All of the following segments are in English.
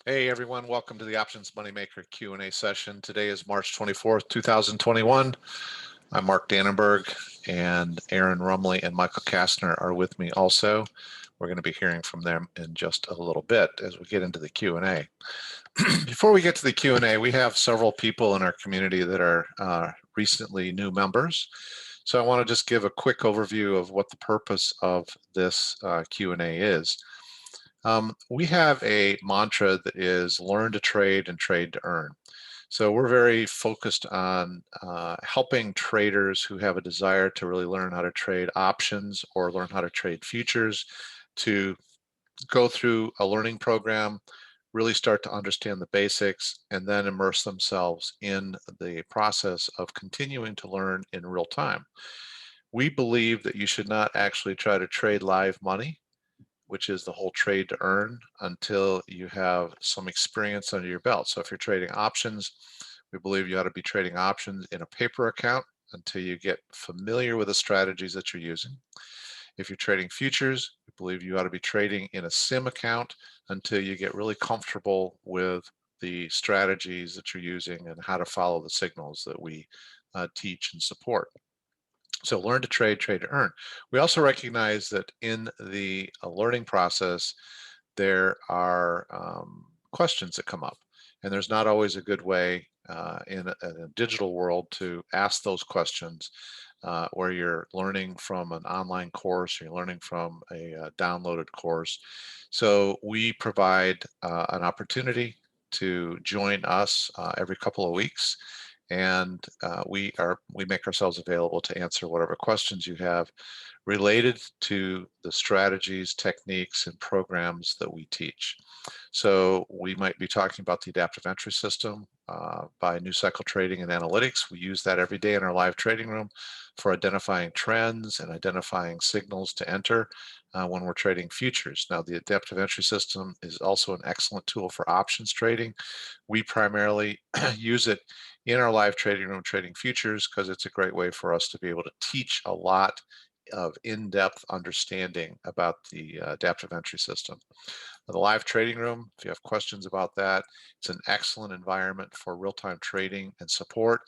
Hey everyone, welcome to the Options Moneymaker Q&A session. Today is March 24th, 2021. I'm Mark Dannenberg, and Aaron Rumley and Michael Kastner are with me also. We're going to be hearing from them in just a little bit as we get into the Q&A. Before we get to the Q&A, we have several people in our community that are recently new members. So I want to just give a quick overview of what the purpose of this Q&A is. We have a mantra that is learn to trade and trade to earn. So we're very focused on helping traders who have a desire to really learn how to trade options or learn how to trade futures to go through a learning program, really start to understand the basics, and then immerse themselves in the process of continuing to learn in real time. We believe that you should not actually try to trade live money, which is the whole trade to earn, until you have some experience under your belt. So if you're trading options, we believe you ought to be trading options in a paper account until you get familiar with the strategies that you're using. If you're trading futures, we believe you ought to be trading in a sim account until you get really comfortable with the strategies that you're using and how to follow the signals that we teach and support. So learn to trade, trade to earn. We also recognize that in the learning process, there are questions that come up, and there's not always a good way in a digital world to ask those questions where you're learning from an online course or you're learning from a downloaded course. So we provide an opportunity to join us every couple of weeks, and we make ourselves available to answer whatever questions you have related to the strategies, techniques, and programs that we teach. So we might be talking about the adaptive entry system by New Cycle Trading and Analytics. We use that every day in our live trading room for identifying trends and identifying signals to enter when we're trading futures. Now, the adaptive entry system is also an excellent tool for options trading. We primarily use it in our live trading room trading futures because it's a great way for us to be able to teach a lot of in-depth understanding about the adaptive entry system. The live trading room, if you have questions about that, it's an excellent environment for real-time trading and support.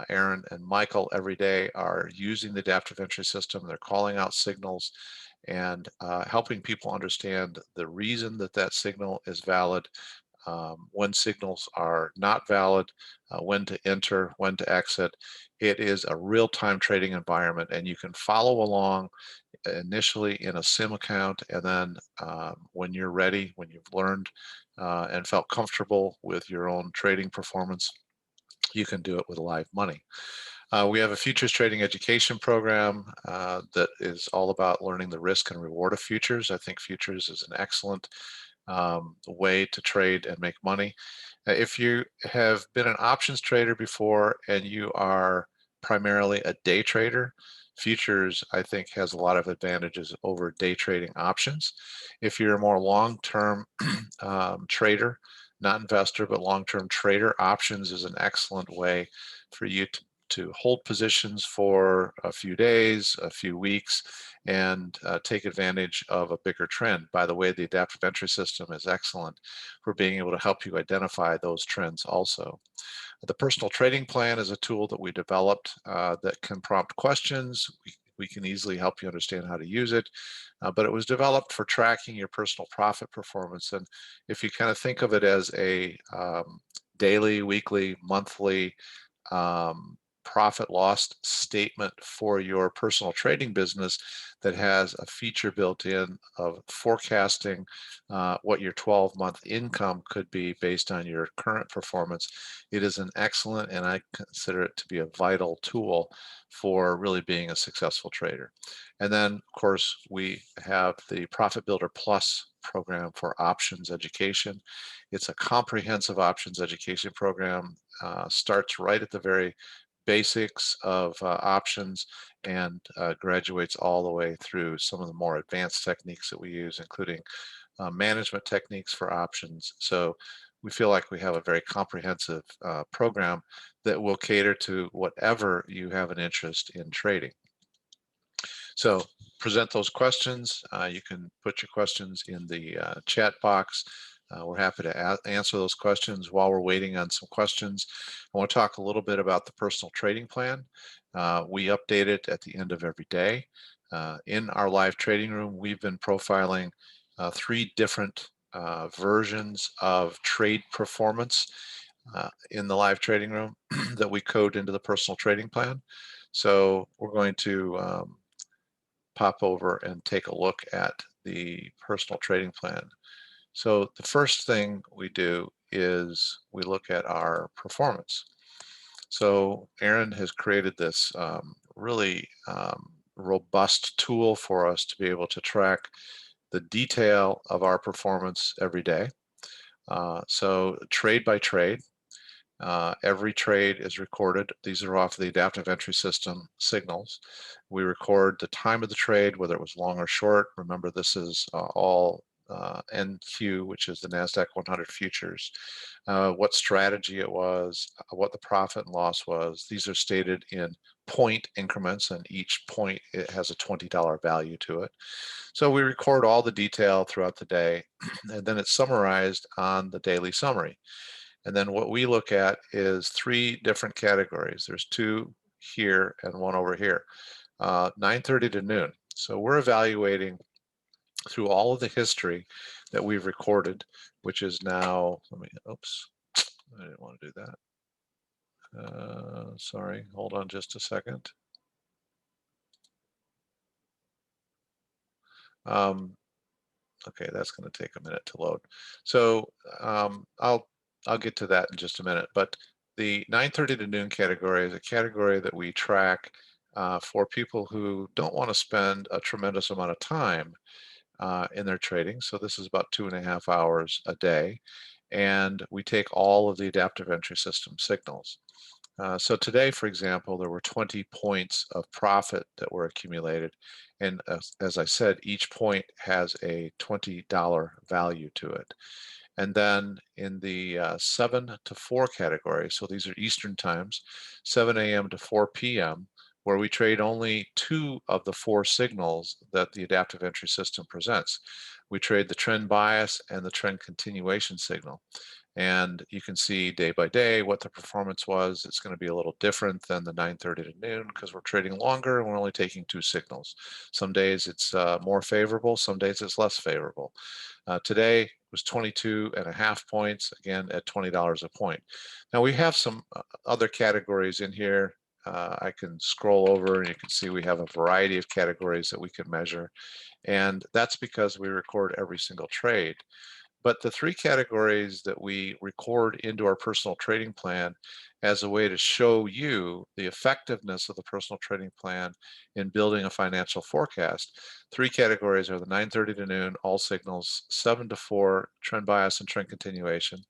Aaron and Michael every day are using the adaptive entry system. They're calling out signals and helping people understand the reason that that signal is valid, when signals are not valid, when to enter, when to exit. It is a real-time trading environment, and you can follow along initially in a sim account, and then when you're ready, when you've learned and felt comfortable with your own trading performance, you can do it with live money. We have a futures trading education program that is all about learning the risk and reward of futures. I think futures is an excellent way to trade and make money. If you have been an options trader before and you are primarily a day trader, futures I think has a lot of advantages over day trading options. If you're a more long-term trader, not investor, but long-term trader, options is an excellent way for you to hold positions for a few days, a few weeks, and take advantage of a bigger trend. By the way, the adaptive entry system is excellent for being able to help you identify those trends also. The personal trading plan is a tool that we developed that can prompt questions. We can easily help you understand how to use it, but it was developed for tracking your personal profit performance. And if you kind of think of it as a daily, weekly, monthly profit loss statement for your personal trading business that has a feature built in of forecasting what your 12-month income could be based on your current performance. It is an excellent, and I consider it to be a vital tool for really being a successful trader. And then, of course, we have the Profit Builder Plus program for options education. It's a comprehensive options education program, starts right at the very basics of options and graduates all the way through some of the more advanced techniques that we use, including management techniques for options. So we feel like we have a very comprehensive program that will cater to whatever you have an interest in trading. So present those questions. You can put your questions in the chat box. We're happy to answer those questions. While we're waiting on some questions, I want to talk a little bit about the personal trading plan. We update it at the end of every day. In our live trading room, we've been profiling 3 different versions of trade performance in the live trading room that we code into the personal trading plan. So we're going to pop over and take a look at the personal trading plan. So the first thing we do is we look at our performance. So Aaron has created this really robust tool for us to be able to track the detail of our performance every day. So trade by trade, every trade is recorded. These are off the adaptive entry system signals. We record the time of the trade, whether it was long or short. Remember, this is all NQ, which is the NASDAQ 100 futures, what strategy it was, what the profit and loss was. These are stated in point increments, and each point it has a $20 value to it. So we record all the detail throughout the day, and then it's summarized on the daily summary. And then what we look at is 3 different categories. There's 2 here and 1 over here, 9:30 to noon. So we're evaluating through all of the history that we've recorded, which is now, oops, I didn't want to do that. Sorry, hold on just a second. Okay, that's going to take a minute to load. So I'll get to that in just a minute. But the 9:30 to noon category is a category that we track for people who don't want to spend a tremendous amount of time in their trading. So this is about 2.5 hours a day. And we take all of the adaptive entry system signals. So today, for example, there were 20 points of profit that were accumulated. And as I said, each point has a $20 value to it. And then in the 7 to 4 category, so these are Eastern times, 7 a.m. to 4 p.m., where we trade only 2 of the 4 signals that the adaptive entry system presents. We trade the trend bias and the trend continuation signal. And you can see day by day what the performance was. It's going to be a little different than the 9:30 to noon because we're trading longer and we're only taking 2 signals. Some days it's more favorable, some days it's less favorable. Today was 22.5 points, again at $20 a point. Now we have some other categories in here. I can scroll over and you can see we have a variety of categories that we can measure. And that's because we record every single trade. But the 3 categories that we record into our personal trading plan as a way to show you the effectiveness of the personal trading plan in building a financial forecast. 3 categories are the 9:30 to noon, all signals, 7 to 4, trend bias and trend continuation.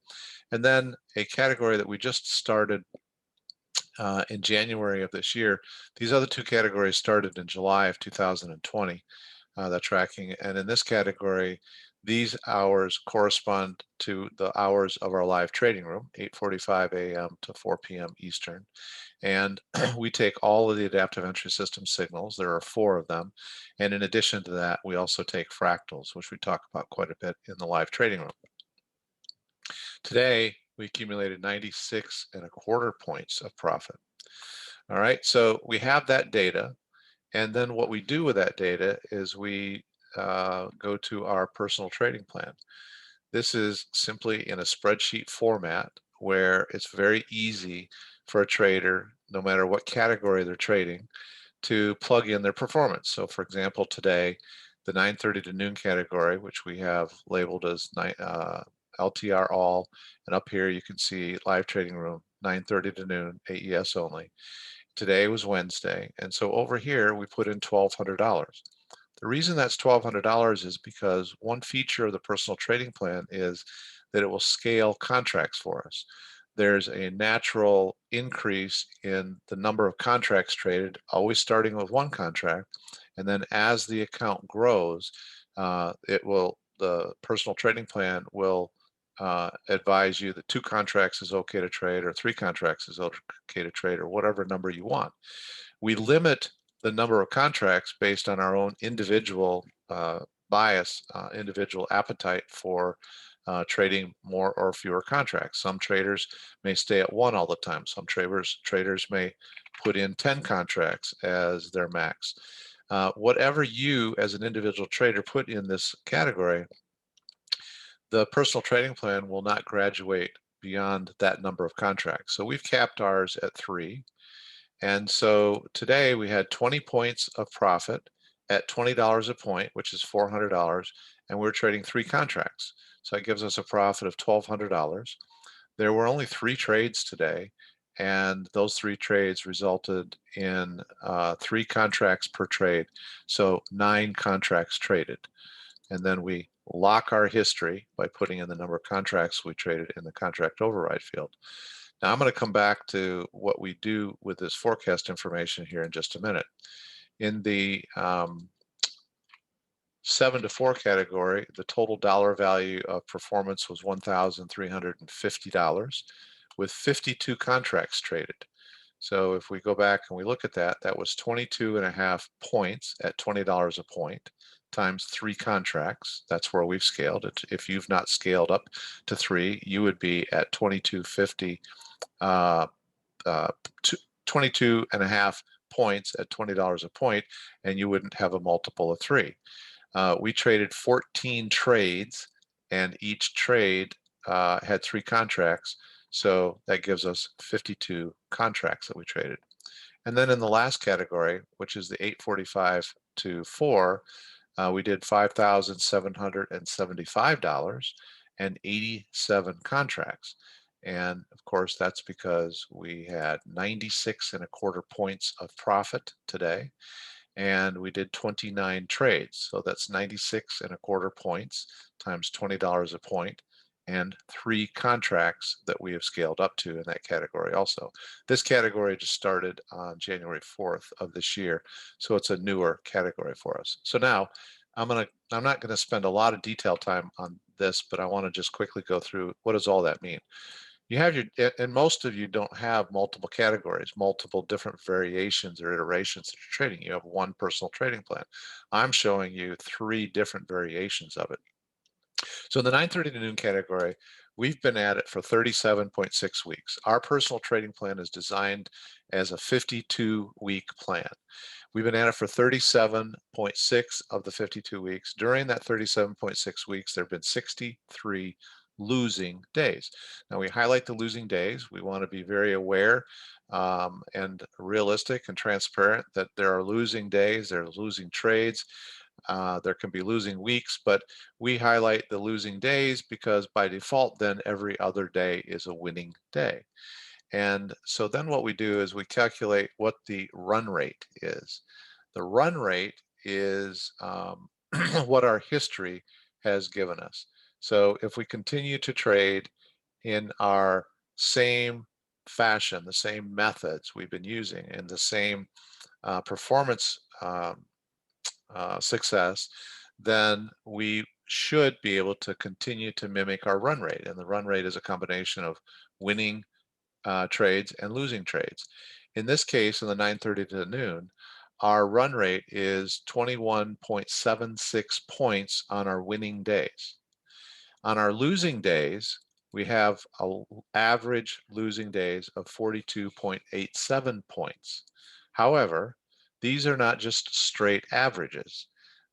And then a category that we just started in January of this year. These other 2 categories started in July of 2020, the tracking. And in this category, these hours correspond to the hours of our live trading room, 8:45 a.m. to 4 p.m. Eastern. And we take all of the adaptive entry system signals. There are 4 of them. And in addition to that, we also take fractals, which we talk about quite a bit in the live trading room. Today, we accumulated 96.25 points of profit. All right, so we have that data. And then what we do with that data is we go to our personal trading plan. This is simply in a spreadsheet format where it's very easy for a trader, no matter what category they're trading, to plug in their performance. So for example, today, the 9:30 to noon category, which we have labeled as LTR all, and up here you can see live trading room, 9:30 to noon, AES only. Today was Wednesday, and so over here we put in $1,200. The reason that's $1,200 is because one feature of the personal trading plan is that it will scale contracts for us. There's a natural increase in the number of contracts traded, always starting with 1 contract, and then as the account grows, the personal trading plan will advise you that 2 contracts is okay to trade, or 3 contracts is okay to trade, or whatever number you want. We limit the number of contracts based on our own individual bias, individual appetite for trading more or fewer contracts. Some traders may stay at one all the time. Some traders may put in 10 contracts as their max. Whatever you as an individual trader put in this category, the personal trading plan will not graduate beyond that number of contracts. So we've capped ours at 3. And so today we had 20 points of profit at $20 a point, which is $400, and we're trading 3 contracts. So it gives us a profit of $1,200. There were only 3 trades today, and those 3 trades resulted in 3 contracts per trade, so 9 contracts traded. And then we lock our history by putting in the number of contracts we traded in the contract override field. Now I'm going to come back to what we do with this forecast information here in just a minute. In the 7 to 4 category, the total dollar value of performance was $1,350 with 52 contracts traded. So if we go back and we look at that, that was 22.5 points at $20 a point times 3 contracts. That's where we've scaled it. If you've not scaled up to 3, you would be at 22.50, 22.5 points at $20 a point, and you wouldn't have a multiple of 3. We traded 14 trades, and each trade had 3 contracts. So that gives us 52 contracts that we traded. And then in the last category, which is the 845 to 4, we did $5,775 and 87 contracts. And of course, that's because we had 96.25 points of profit today, and we did 29 trades. So that's 96.25 points times $20 a point, and 3 contracts that we have scaled up to in that category also. This category just started on January 4th of this year, so it's a newer category for us. So now I'm not going to spend a lot of detailed time on this, but I want to just quickly go through what does all that mean. You have and most of you don't have multiple categories, multiple different variations or iterations that you're trading. You have one personal trading plan. I'm showing you 3 different variations of it. So in the 9:30 to noon category, we've been at it for 37.6 weeks. Our personal trading plan is designed as a 52-week plan. We've been at it for 37.6 of the 52 weeks. During that 37.6 weeks, there have been 63 losing days. Now we highlight the losing days. We want to be very aware and realistic and transparent that there are losing days, there are losing trades. There can be losing weeks, but we highlight the losing days because by default, then every other day is a winning day. And so then what we do is we calculate what the run rate is. The run rate is what our history has given us. So if we continue to trade in our same fashion, the same methods we've been using, and the same performance success, then we should be able to continue to mimic our run rate. And the run rate is a combination of winning trades and losing trades. In this case, in the 9:30 to noon, our run rate is 21.76 points on our winning days. On our losing days, we have an average losing days of 42.87 points. However, these are not just straight averages.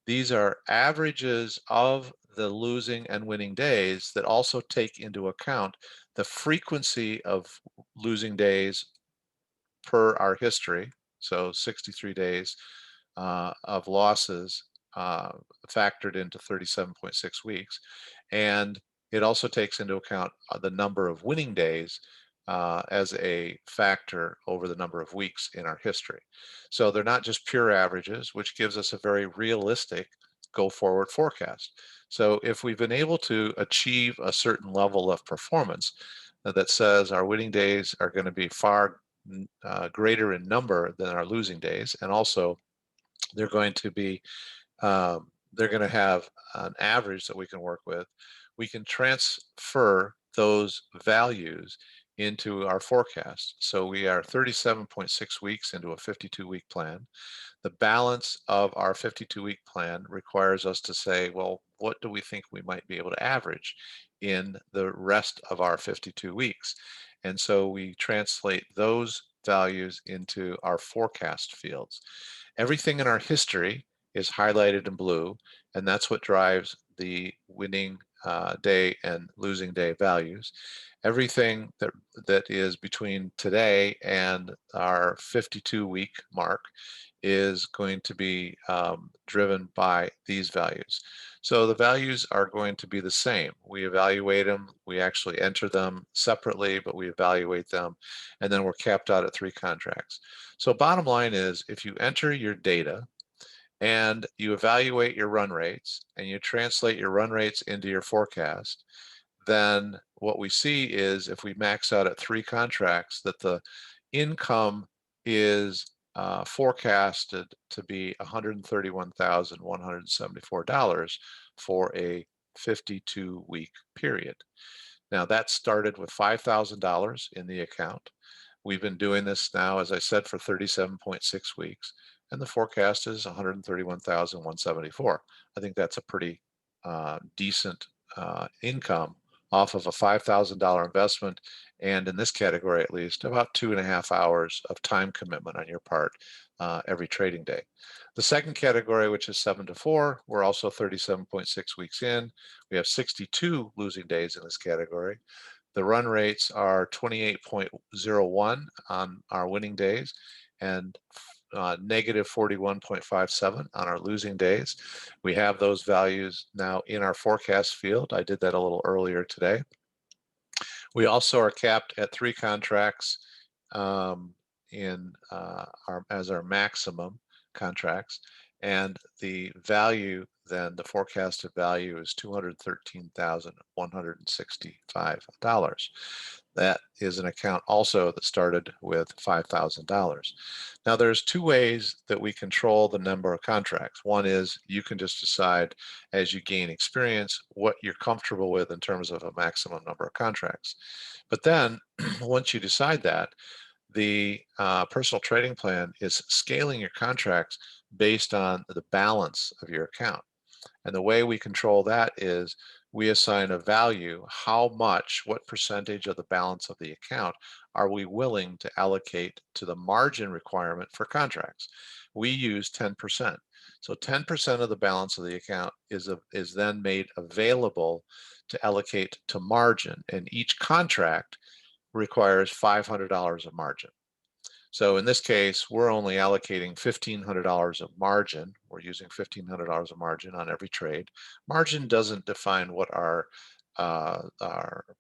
These are averages of the losing and winning days that also take into account the frequency of losing days per our history. So 63 days of losses factored into 37.6 weeks. And it also takes into account the number of winning days as a factor over the number of weeks in our history. So they're not just pure averages, which gives us a very realistic go forward forecast. So if we've been able to achieve a certain level of performance that says our winning days are going to be far greater in number than our losing days, and also they're going to be they're going to have an average that we can work with, we can transfer those values into our forecast. So we are 37.6 weeks into a 52-week plan. The balance of our 52-week plan requires us to say, well, what do we think we might be able to average in the rest of our 52 weeks. And so we translate those values into our forecast fields. Everything in our history is highlighted in blue, and that's what drives the winning day and losing day values. Everything that is between today and our 52-week mark is going to be driven by these values. So the values are going to be the same. We evaluate them, we actually enter them separately, but we evaluate them, and then we're capped out at 3 contracts. So bottom line is, if you enter your data and you evaluate your run rates and you translate your run rates into your forecast, then what we see is, if we max out at 3 contracts, that the income is forecasted to be $131,174 for a 52-week period. Now that started with $5,000 in the account. We've been doing this now, as I said, for 37.6 weeks, and the forecast is 131,174. I think that's a pretty decent income off of a $5,000 investment, and in this category at least, about 2.5 hours of time commitment on your part every trading day. The second category, which is 7 to 4, we're also 37.6 weeks in. We have 62 losing days in this category. The run rates are 28.01 on our winning days and negative 41.57 on our losing days. We have those values now in our forecast field. I did that a little earlier today. We also are capped at 3 contracts as our maximum contracts, and the value then, the forecasted value, is $213,165. That is an account also that started with $5,000. Now there's 2 ways that we control the number of contracts. One is, you can just decide as you gain experience what you're comfortable with in terms of a maximum number of contracts. But then once you decide that, the personal trading plan is scaling your contracts based on the balance of your account. And the way we control that is, we assign a value: how much, what percentage of the balance of the account are we willing to allocate to the margin requirement for contracts. We use 10%. So 10% of the balance of the account is then made available to allocate to margin, and each contract requires $500 of margin. So in this case, we're only allocating $1,500 of margin. We're using $1,500 of margin on every trade. Margin doesn't define what our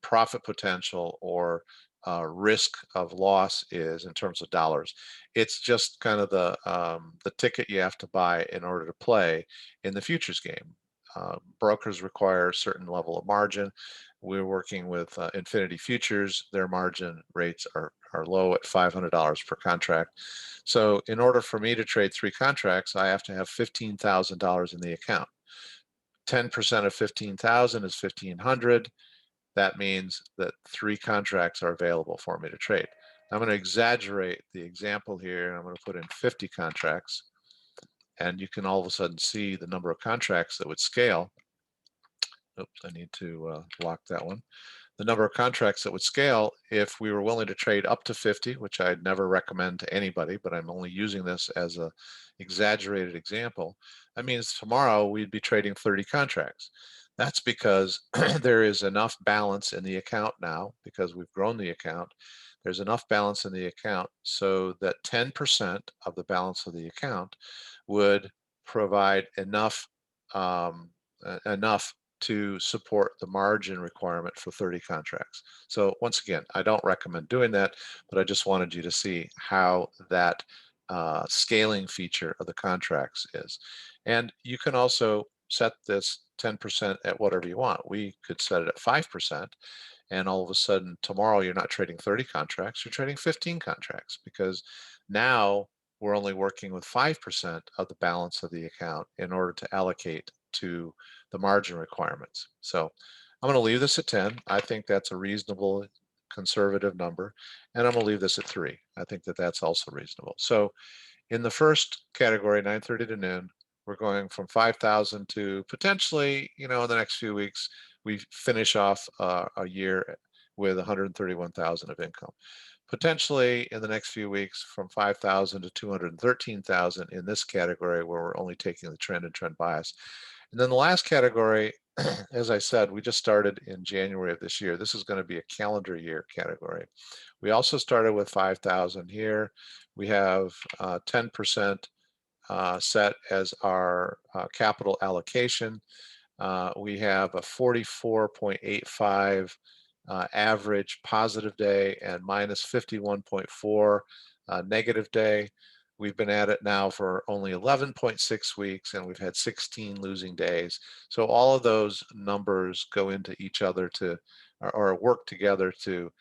profit potential or risk of loss is in terms of dollars. It's just kind of the ticket you have to buy in order to play in the futures game. Brokers require a certain level of margin. We're working with Infinity Futures. Their margin rates are low at $500 per contract. So in order for me to trade 3 contracts, I have to have $15,000 in the account. 10% of 15,000 is 1,500. That means that 3 contracts are available for me to trade. I'm going to exaggerate the example here. I'm going to put in 50 contracts, and you can all of a sudden see the number of contracts that would scale. Oops, I need to lock that one. The number of contracts that would scale if we were willing to trade up to 50, which I'd never recommend to anybody, but I'm only using this as an exaggerated example. That means tomorrow we'd be trading 30 contracts. That's because there is enough balance in the account now, because we've grown the account. There's enough balance in the account so that 10% of the balance of the account would provide enough to support the margin requirement for 30 contracts. So once again, I don't recommend doing that, but I just wanted you to see how that scaling feature of the contracts is. And you can also set this 10% at whatever you want. We could set it at 5%, and all of a sudden tomorrow you're not trading 30 contracts, you're trading 15 contracts, because now we're only working with 5% of the balance of the account in order to allocate to the margin requirements. So I'm going to leave this at 10. I think that's a reasonable conservative number, and I'm going to leave this at 3. I think that that's also reasonable. So in the first category, 9:30 to noon, We're going from 5,000 to potentially, in the next few weeks, we finish off a year with 131,000 of income. Potentially in the next few weeks from 5,000 to 213,000 in this category where we're only taking the trend and trend bias. And then the last category, as I said, we just started in January of this year. This is going to be a calendar year category. We also started with 5,000 here. We have 10% set as our capital allocation. We have a 44.85 average positive day and minus 51.4 negative day. We've been at it now for only 11.6 weeks, and we've had 16 losing days. So all of those numbers go into each other to, or work together to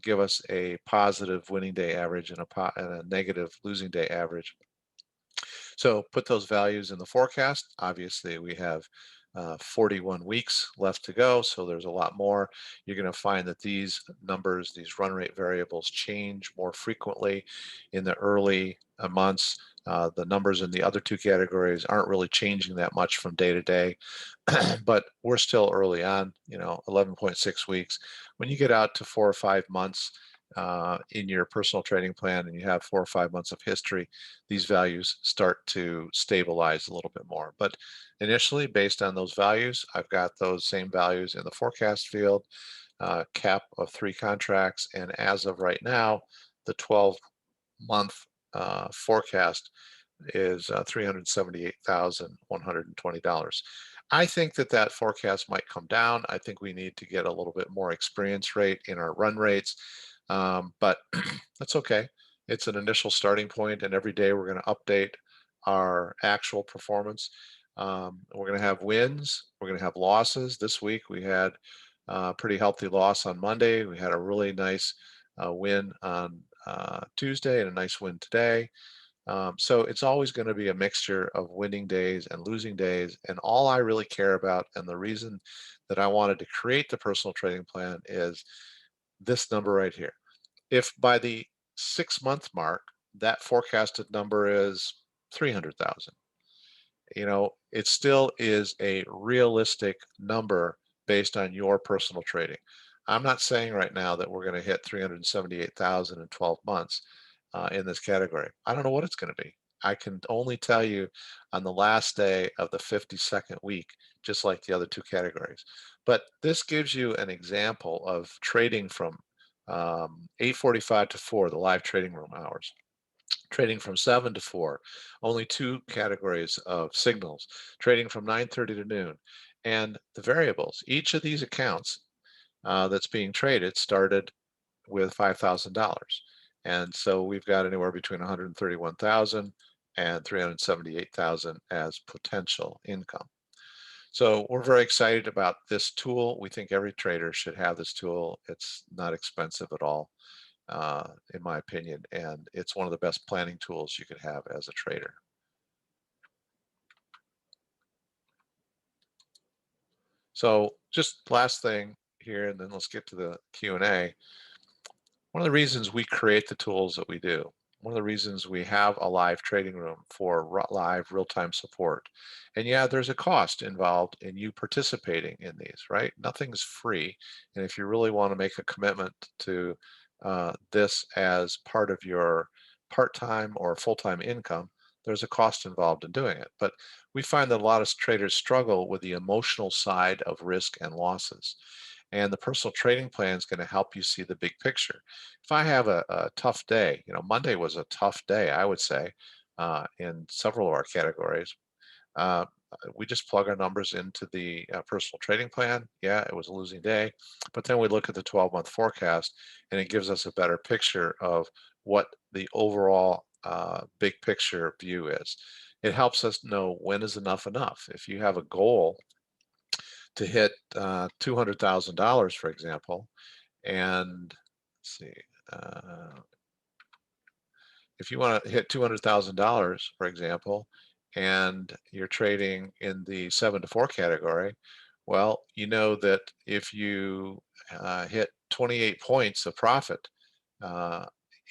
give us a positive winning day average and a negative losing day average. So put those values in the forecast. Obviously, we have 41 weeks left to go, so there's a lot more. You're going to find that these numbers, these run rate variables, change more frequently in the early months. The numbers in the other two categories aren't really changing that much from day to day, but we're still early on, 11.6 weeks. When you get out to 4 or 5 months, in your personal trading plan and you have 4 or 5 months of history, these values start to stabilize a little bit more. But initially, based on those values, I've got those same values in the forecast field, cap of 3 contracts, and as of right now, the 12-month forecast is $378,120. I think that forecast might come down. I think we need to get a little bit more experience rate in our run rates. But that's okay. It's an initial starting point, and every day we're going to update our actual performance. We're going to have wins. We're going to have losses. This week we had a pretty healthy loss on Monday. We had a really nice win on Tuesday and a nice win today. So it's always going to be a mixture of winning days and losing days. And all I really care about, and the reason that I wanted to create the personal trading plan, is this number right here. If by the 6-month mark, that forecasted number is 300,000, it still is a realistic number based on your personal trading. I'm not saying right now that we're going to hit 378,000 in 12 months in this category. I don't know what it's going to be. I can only tell you on the last day of the 52nd week, just like the other two categories. But this gives you an example of trading from 8:45 to 4, the live trading room hours. Trading from 7 to 4, only 2 categories of signals. Trading from 9:30 to noon. And the variables, each of these accounts that's being traded started with $5,000. And so we've got anywhere between 131,000 and 378,000 as potential income. So we're very excited about this tool. We think every trader should have this tool. It's not expensive at all, in my opinion, and it's one of the best planning tools you could have as a trader. So just last thing here, and then let's get to the Q&A. One of the reasons we create the tools that we do, one of the reasons we have a live trading room for live real-time support. And yeah, there's a cost involved in you participating in these, right? Nothing's free. And if you really want to make a commitment to this as part of your part-time or full-time income, there's a cost involved in doing it. But we find that a lot of traders struggle with the emotional side of risk and losses. And the personal trading plan is going to help you see the big picture. If I have a tough day, Monday was a tough day, I would say, in several of our categories. Uh, we just plug our numbers into the personal trading plan. Yeah, it was a losing day, but then we look at the 12-month forecast, and it gives us a better picture of what the overall big picture view is. It helps us know when is enough enough. If you have a goal to hit $200,000, for example, and let's see, if you want to hit $200,000, for example, and you're trading in the 7 to 4 category, well, you know that if you hit 28 points of profit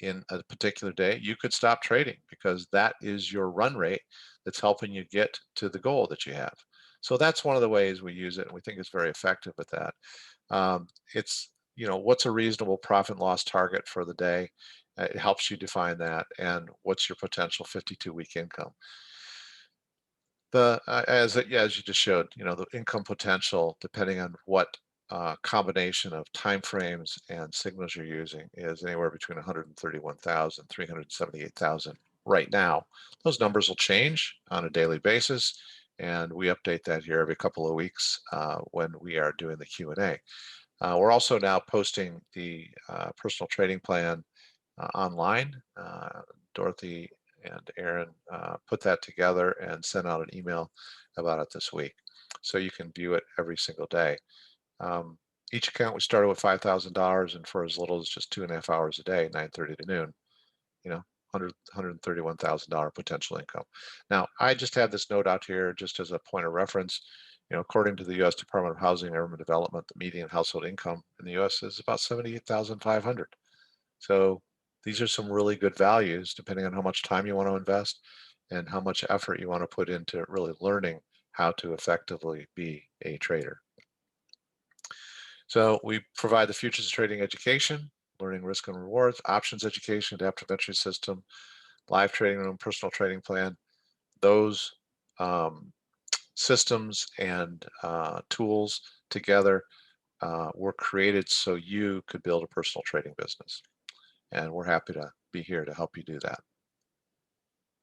in a particular day, you could stop trading because that is your run rate that's helping you get to the goal that you have. So that's one of the ways we use it, and we think it's very effective at that. It's, what's a reasonable profit and loss target for the day? It helps you define that, and what's your potential 52-week income? As you just showed, the income potential, depending on what combination of time frames and signals you're using, is anywhere between 131,000, 378,000 right now. Those numbers will change on a daily basis, and we update that here every couple of weeks when we are doing the Q&A. We're also now posting the personal trading plan online. Dorothy and Aaron put that together and sent out an email about it this week. So you can view it every single day. Each account we started with $5,000, and for as little as just 2.5 hours a day, 9:30 to noon, $131,000 potential income. Now, I just have this note out here just as a point of reference. According to the U.S. Department of Housing and Urban Development, the median household income in the U.S. is about $78,500. So these are some really good values, depending on how much time you want to invest and how much effort you want to put into really learning how to effectively be a trader. So we provide the futures trading education, learning risk and rewards, options education, adaptive entry system, live trading room, personal trading plan. Those systems and tools together were created so you could build a personal trading business. And we're happy to be here to help you do that.